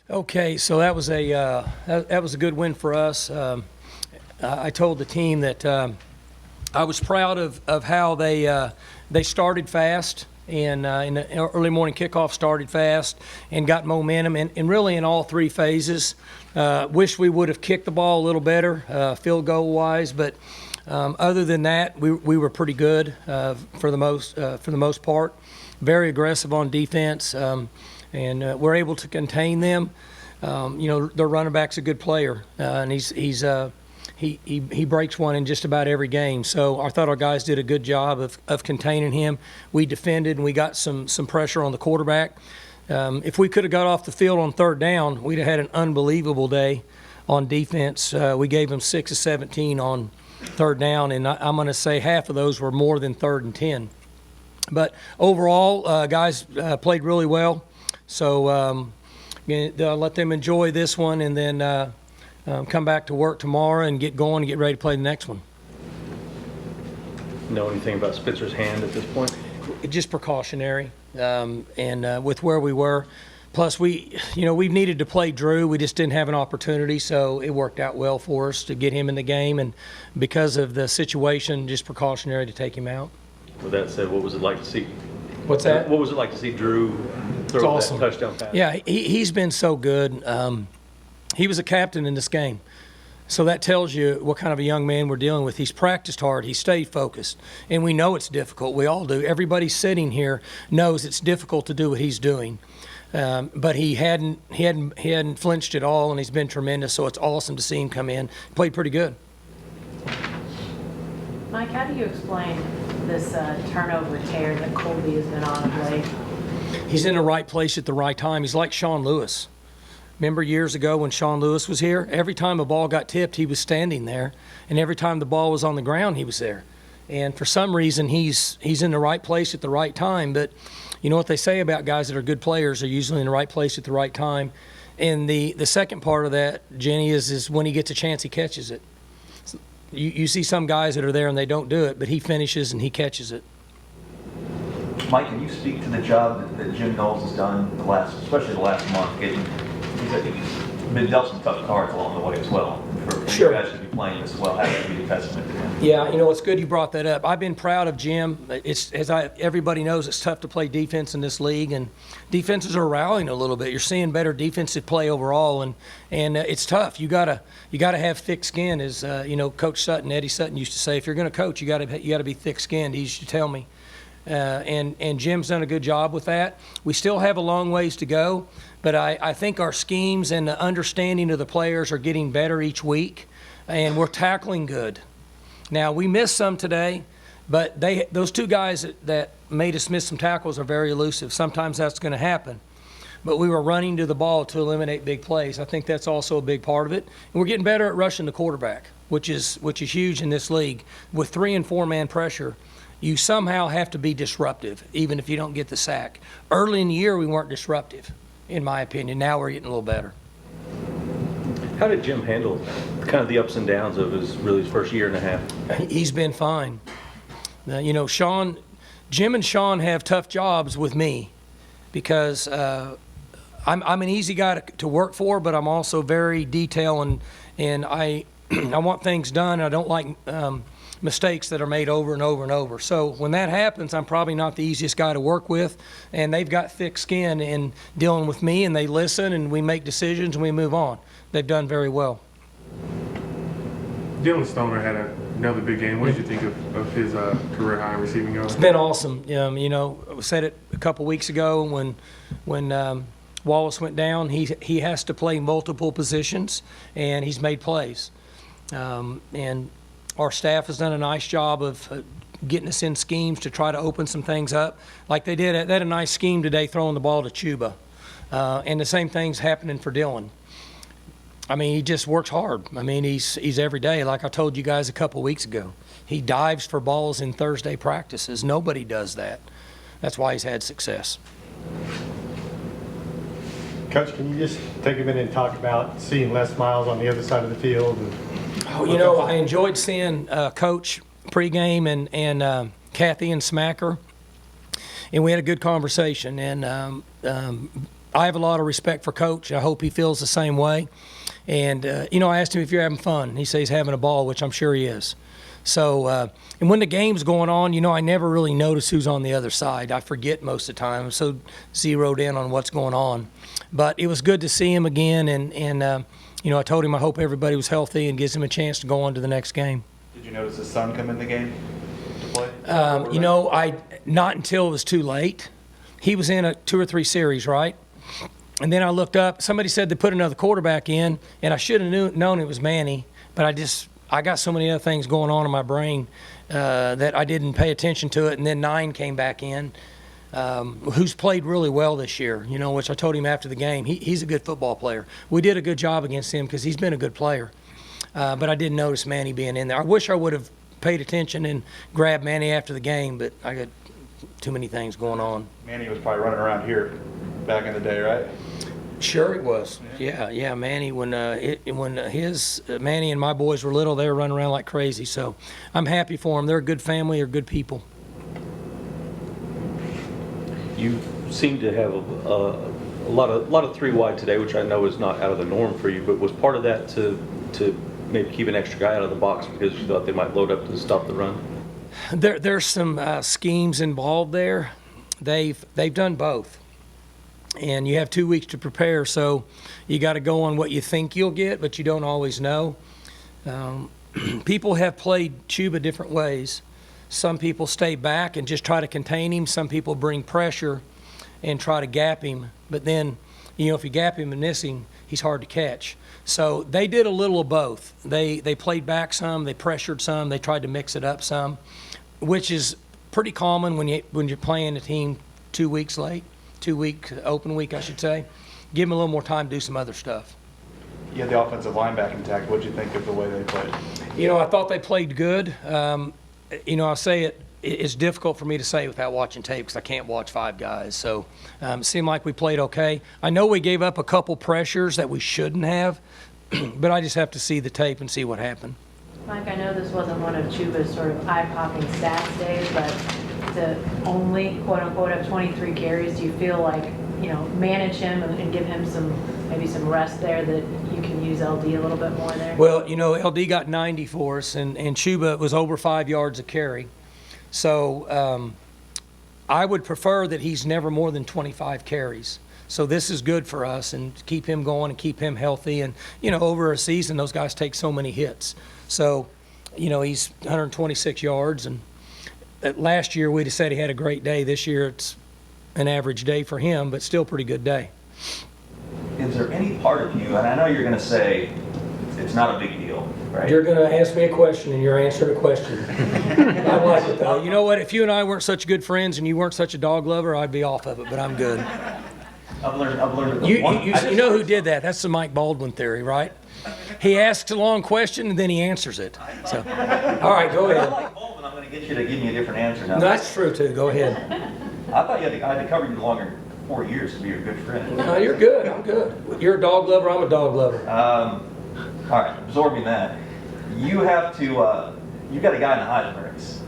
Okay, so that was a good win for us. I told the team that I was proud of how they started fast, and in the early morning kickoff started fast and got momentum, and really in all three phases. Wish we would have kicked the ball a little better, field goal wise, but other than that, we were pretty good for the most part. Very aggressive on defense, and we're able to contain them. Their running back's a good player, and he breaks one in just about every game. So I thought our guys did a good job of containing him. We defended, and we got some pressure on the quarterback. If we could have got off the field on third down, we'd have had an unbelievable day on defense. We gave them 6 of 17 on third down, and I'm going to say half of those were more than 3rd and 10. But overall, guys played really well. So I'll let them enjoy this one, and then come back to work tomorrow and get going and get ready to play the next one. Know anything about Spitzer's hand at this point? Just precautionary, and with where we were. Plus, we've needed to play Drew. We just didn't have an opportunity, so it worked out well for us to get him in the game. And because of the situation, just precautionary to take him out. With that said, what was it like to see? What's that? What was it like to see Drew throw awesome. that touchdown pass? Yeah, he's been so good. He was a captain in this game. So that tells you what kind of a young man we're dealing with. He's practiced hard. He stayed focused. And we know it's difficult. We all do. Everybody sitting here knows it's difficult to do what he's doing. But he hadn't flinched at all, and he's been tremendous. So it's awesome to see him come in. He played pretty good. Mike, how do you explain this turnover tear that Colby has been on of late? He's in the right place at the right time. He's like Sean Lewis. Remember years ago when Sean Lewis was here? Every time a ball got tipped, he was standing there. And every time the ball was on the ground, he was there. And for some reason, he's in the right place at the right time. But you know what they say about guys that are good players are usually in the right place at the right time. And the second part of that, Jenny, is when he gets a chance, he catches it. You see some guys that are there and they don't do it, but he finishes and he catches it. Mike, can you speak to the job that Jim Knowles has done especially the last month, he's been dealt some tough cards along the way as well. For Sure. you guys to be playing this well, how should be a testament to him? Yeah, it's good you brought that up. I've been proud of Jim. Everybody knows it's tough to play defense in this league, and defenses are rallying a little bit. You're seeing better defensive play overall, and it's tough. You gotta have thick skin, as Coach Sutton, Eddie Sutton used to say. If you're going to coach, you gotta be thick-skinned. He used to tell me. And Jim's done a good job with that. We still have a long ways to go, but I think our schemes and the understanding of the players are getting better each week, and we're tackling good. Now, we missed some today, but those two guys that made us miss some tackles are very elusive. Sometimes that's going to happen. But we were running to the ball to eliminate big plays. I think that's also a big part of it. And we're getting better at rushing the quarterback, which is huge in this league. With 3- and 4-man pressure, you somehow have to be disruptive, even if you don't get the sack. Early in the year, we weren't disruptive, in my opinion. Now we're getting a little better. How did Jim handle kind of the ups and downs of his first year and a half? He's been fine. Jim and Sean have tough jobs with me because I'm an easy guy to work for, but I'm also very detailed, and I want things done. I don't like mistakes that are made over and over and over. So when that happens, I'm probably not the easiest guy to work with, and they've got thick skin in dealing with me, and they listen, and we make decisions, and we move on. They've done very well. Dylan Stoner had another big game. What did you think of his career high in receiving yards? It's been awesome. I said it a couple weeks ago when Wallace went down. He has to play multiple positions, and he's made plays. And our staff has done a nice job of getting us in schemes to try to open some things up. Like they did. They had a nice scheme today throwing the ball to Chuba. And the same thing's happening for Dylan. He just works hard. He's every day. Like I told you guys a couple weeks ago, he dives for balls in Thursday practices. Nobody does that. That's why he's had success. Coach, can you just take a minute and talk about seeing Les Miles on the other side of the field? I enjoyed seeing Coach pregame and Kathy and Smacker, and we had a good conversation. And I have a lot of respect for Coach. I hope he feels the same way. And, I asked him if you're having fun. He says he's having a ball, which I'm sure he is. So, and when the game's going on, I never really notice who's on the other side. I forget most of the time. I'm so zeroed in on what's going on. But it was good to see him again. And I told him I hope everybody was healthy and gives him a chance to go on to the next game. Did you notice his son come in the game to play? Not until it was too late. He was in 2 or 3 series, right? And then I looked up. Somebody said they put another quarterback in, and I should have known it was Manny, but I got so many other things going on in my brain that I didn't pay attention to it. And then 9 came back in, who's played really well this year, which I told him after the game. He's a good football player. We did a good job against him because he's been a good player. But I didn't notice Manny being in there. I wish I would have paid attention and grabbed Manny after the game, but I got too many things going on. Manny was probably running around here back in the day, right? Sure it was. Yeah. Manny, when Manny and my boys were little, they were running around like crazy. So I'm happy for them. They're a good family. They're good people. You seem to have a lot of 3 wide today, which I know is not out of the norm for you, but was part of that to maybe keep an extra guy out of the box because you thought they might load up to stop the run? There's some schemes involved there. They've done both. And you have 2 weeks to prepare, so you got to go on what you think you'll get, but you don't always know. People have played Chuba different ways. Some people stay back and just try to contain him. Some people bring pressure and try to gap him. But then, if you gap him and miss him, he's hard to catch. So they did a little of both. They played back some, they pressured some, they tried to mix it up some, which is pretty common when you're playing a team 2 weeks late. 2 week open week, I should say. Give them a little more time to do some other stuff. You had the offensive line back intact. What did you think of the way they played? I thought they played good. I say it's difficult for me to say without watching tape because I can't watch 5 guys. So it seemed like we played okay. I know we gave up a couple pressures that we shouldn't have, but I just have to see the tape and see what happened. Mike, I know this wasn't one of Chuba's sort of eye-popping stats days, but to only, quote-unquote, have 23 carries, do you feel like, manage him and give him maybe some rest there that you can use LD a little bit more there? Well, LD got 90 for us, and Chuba was over 5 yards a carry. So I would prefer that he's never more than 25 carries. So this is good for us and keep him going and keep him healthy. And, over a season, those guys take so many hits. So, he's 126 yards. And last year, we'd have said he had a great day. This year, it's an average day for him, but still pretty good day. Is there any part of you, and I know you're going to say it's not a big deal, right? You're going to ask me a question, and you're answering a question. I like it, though. You know what? If you and I weren't such good friends and you weren't such a dog lover, I'd be off of it, but I'm good. I've learned You know who did that? That's the Mike Baldwin theory, right? He asks a long question, and then he answers it. So, all right, go I ahead. like Baldwin. I'm going to get you to give me a different answer now. No, that's true, too. Go ahead. I thought I had to cover you longer 4 years to be your good friend. No, you're good. I'm good. You're a dog lover. I'm a dog lover. All right, absorbing that, you have to. You've got a guy in the Heisman race,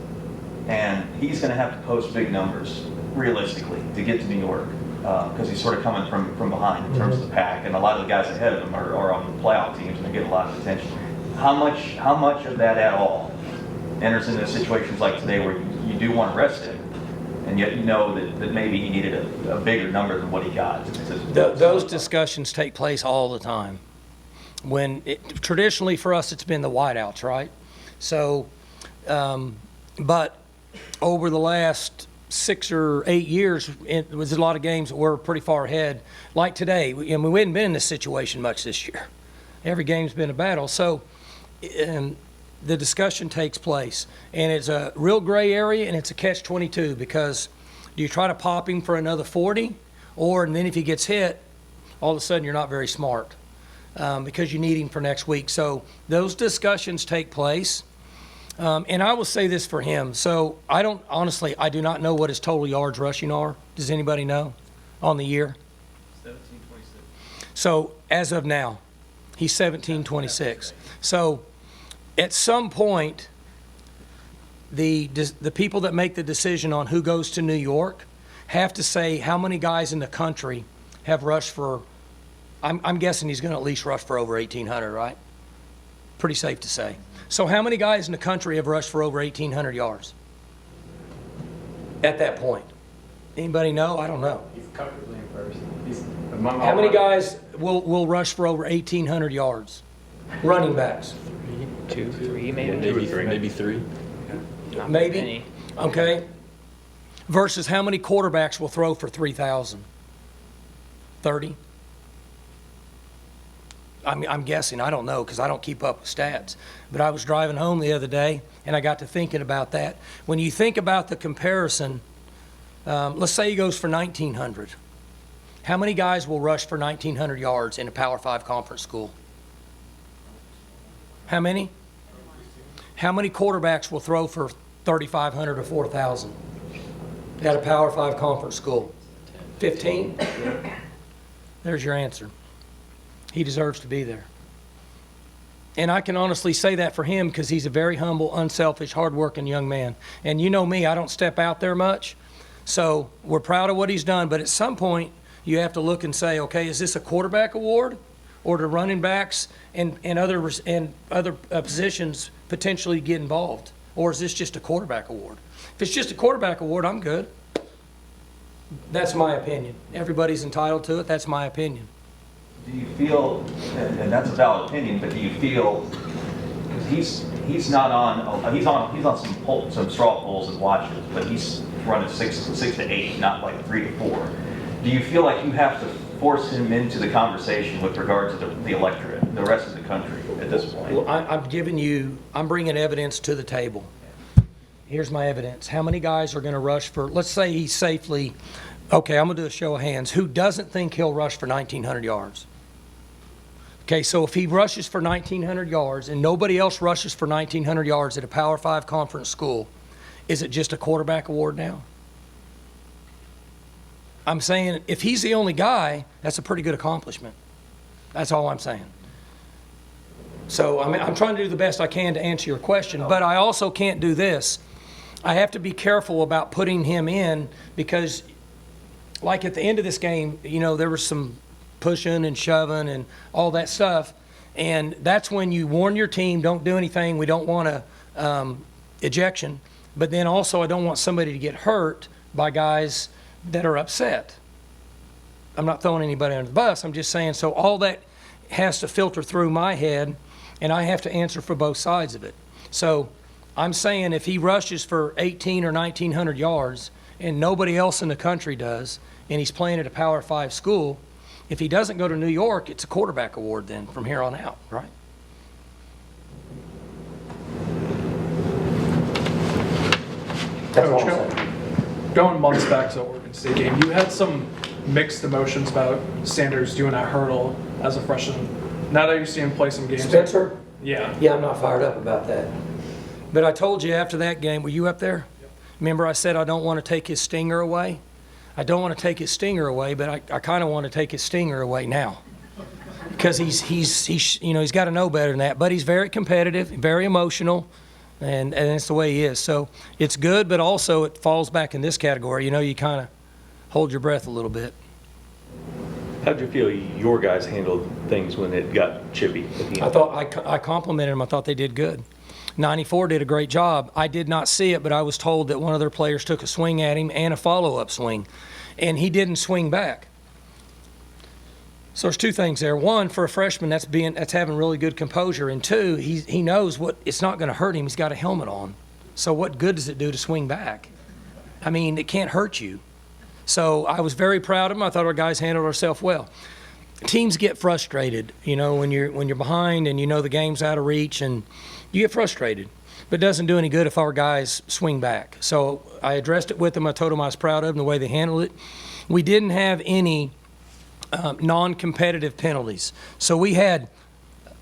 and he's going to have to post big numbers realistically to get to New York because he's sort of coming from behind in terms of the pack, and a lot of the guys ahead of him are on the playoff teams and they get a lot of attention. How much of that at all enters into situations like today where you do want to rest him, and yet you know that maybe he needed a bigger number than what he got? Those discussions take place all the time. Traditionally for us, it's been the wideouts, right? So, but over the last 6 or 8 years, it was a lot of games that were pretty far ahead. Like today, we hadn't been in this situation much this year. Every game's been a battle. So, the discussion takes place, and it's a real gray area, and it's a catch-22 because do you try to pop him for another 40, and then if he gets hit, all of a sudden you're not very smart. Because you need him for next week. So those discussions take place. And I will say this for him. So I do not know what his total yards rushing are. Does anybody know on the year? 1726. So as of now, he's 1726. So at some point, the people that make the decision on who goes to New York have to say how many guys in the country have rushed for, I'm guessing he's going to at least rush for over 1,800, right? Pretty safe to say. So how many guys in the country have rushed for over 1,800 yards at that point? Anybody know? I don't know. He's comfortably in first. He's Among How all many the- guys will rush for over 1,800 yards? Running backs? 2, 3, maybe. Maybe three. Not Maybe? many. Okay. Versus how many quarterbacks will throw for 3,000? 30? I'm guessing. I don't know because I don't keep up with stats. But I was driving home the other day, and I got to thinking about that. When you think about the comparison, let's say he goes for 1,900. How many guys will rush for 1,900 yards in a Power 5 conference school? How many? How many quarterbacks will throw for 3,500 or 4,000 at a Power 5 conference school? 15? There's your answer. He deserves to be there. And I can honestly say that for him because he's a very humble, unselfish, hardworking young man. And you know me, I don't step out there much. So we're proud of what he's done. But at some point, you have to look and say, okay, is this a quarterback award? Or do running backs and other positions potentially get involved? Or is this just a quarterback award? If it's just a quarterback award, I'm good. That's my opinion. Everybody's entitled to it. That's my opinion. Do you feel, and that's a valid opinion, but do you feel, because he's on some straw polls and watches, but he's running six to 8, not like 3 to 4. Do you feel like you have to force him into the conversation with regard to the electorate, the rest of the country at this point? Well, I'm bringing evidence to the table. Here's my evidence. How many guys are going to rush for, let's say he's safely, okay, I'm going to do a show of hands. Who doesn't think he'll rush for 1,900 yards? Okay, so if he rushes for 1,900 yards and nobody else rushes for 1,900 yards at a Power 5 conference school, is it just a quarterback award now? I'm saying if he's the only guy, that's a pretty good accomplishment. That's all I'm saying. So I'm trying to do the best I can to answer your question, but I also can't do this. I have to be careful about putting him in because, like at the end of this game, there was some pushing and shoving and all that stuff, and that's when you warn your team, don't do anything. We don't want a ejection, but then also I don't want somebody to get hurt by guys that are upset. I'm not throwing anybody under the bus. I'm just saying, so all that has to filter through my head, and I have to answer for both sides of it. So I'm saying if he rushes for 1,800 or 1,900 yards and nobody else in the country does, and he's playing at a Power 5 school, if he doesn't go to New York, it's a quarterback award then from here on out, right? That's all I'm saying. Going months back to the Oregon State game, you had some mixed emotions about Sanders doing that hurdle as a freshman. Now that you see him play some games. Spencer? Yeah. Yeah, I'm not fired up about that. But I told you after that game, were you up there? Yep. Remember I said I don't want to take his stinger away? I don't want to take his stinger away, but I kind of want to take his stinger away now. Because he's got to know better than that. But he's very competitive, very emotional, and that's the way he is. So it's good, but also it falls back in this category. You kind of hold your breath a little bit. How did you feel your guys handled things when it got chippy at the end? I thought I complimented them. I thought they did good. 94 did a great job. I did not see it, but I was told that one of their players took a swing at him and a follow-up swing, and he didn't swing back. So there's two things there. One, for a freshman, that's having really good composure, and two, he knows it's not going to hurt him. He's got a helmet on. So what good does it do to swing back? I mean, it can't hurt you. So I was very proud of him. I thought our guys handled ourselves well. Teams get frustrated, when you're behind and the game's out of reach, and you get frustrated. But it doesn't do any good if our guys swing back. So I addressed it with them. I told them I was proud of them, the way they handled it. We didn't have any non-competitive penalties. So we had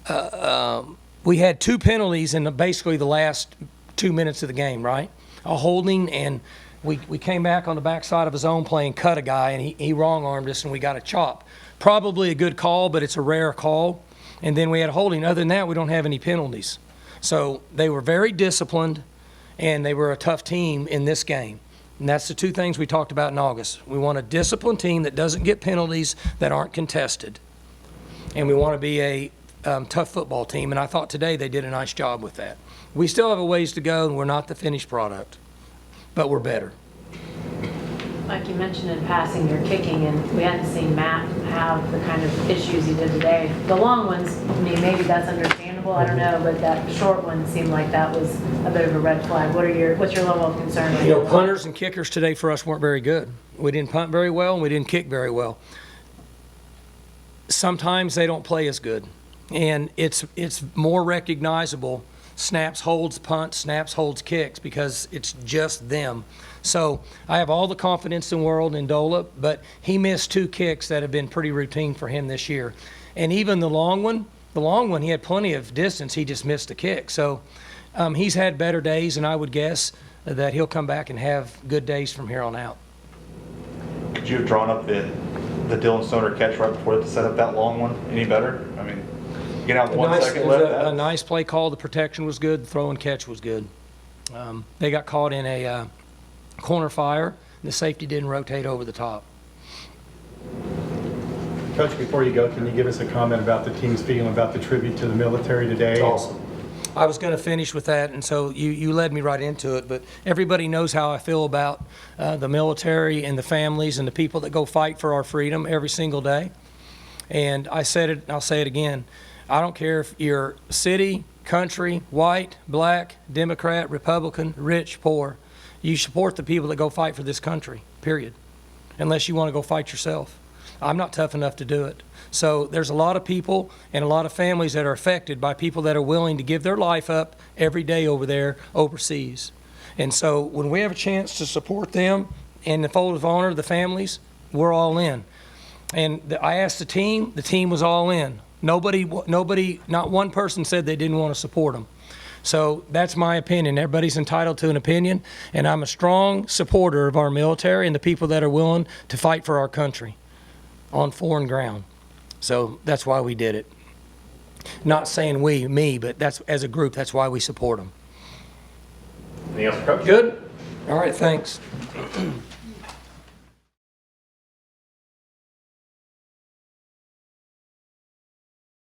2 penalties in basically the last 2 minutes of the game, right? A holding, and we came back on the backside of his own play and cut a guy, and he wrong-armed us, and we got a chop. Probably a good call, but it's a rare call. And then we had a holding. Other than that, we don't have any penalties. So they were very disciplined, and they were a tough team in this game. And that's the two things we talked about in August. We want a disciplined team that doesn't get penalties that aren't contested. And we want to be a tough football team, and I thought today they did a nice job with that. We still have a ways to go, and we're not the finished product, but we're better. Like you mentioned in passing, you're kicking, and we hadn't seen Matt have the kind of issues he did today. The long ones, I mean, maybe that's understandable, I don't know, but that short one seemed like that was a bit of a red flag. What's your level of concern? You know, punters and kickers today for us weren't very good. We didn't punt very well, and we didn't kick very well. Sometimes they don't play as good, and it's more recognizable. Snaps, holds, punts, snaps, holds, kicks, because it's just them. So I have all the confidence in the world in Dola, but he missed 2 kicks that have been pretty routine for him this year. And even the long one, he had plenty of distance. He just missed the kick. So he's had better days, and I would guess that he'll come back and have good days from here on out. Could you have drawn up the Dylan Stoner catch right before to set up that long one any better? I mean, get out 1 second left. A nice play call. The protection was good. The throw and catch was good. They got caught in a corner fire, and the safety didn't rotate over the top. Coach, before you go, can you give us a comment about the team's feeling about the tribute to the military today? Awesome. I was going to finish with that, and so you led me right into it, but everybody knows how I feel about the military and the families and the people that go fight for our freedom every single day. And I said it, I'll say it again. I don't care if you're city, country, white, black, Democrat, Republican, rich, poor. You support the people that go fight for this country, period, unless you want to go fight yourself. I'm not tough enough to do it. So there's a lot of people and a lot of families that are affected by people that are willing to give their life up every day over there overseas. And so when we have a chance to support them and the fold of honor, the families, we're all in. And I asked the team was all in. Nobody, not one person said they didn't want to support them. So that's my opinion. Everybody's entitled to an opinion, and I'm a strong supporter of our military and the people that are willing to fight for our country on foreign ground. So that's why we did it. Not saying me, but that's, as a group, that's why we support them. Anything else, Coach? Good? All right, thanks.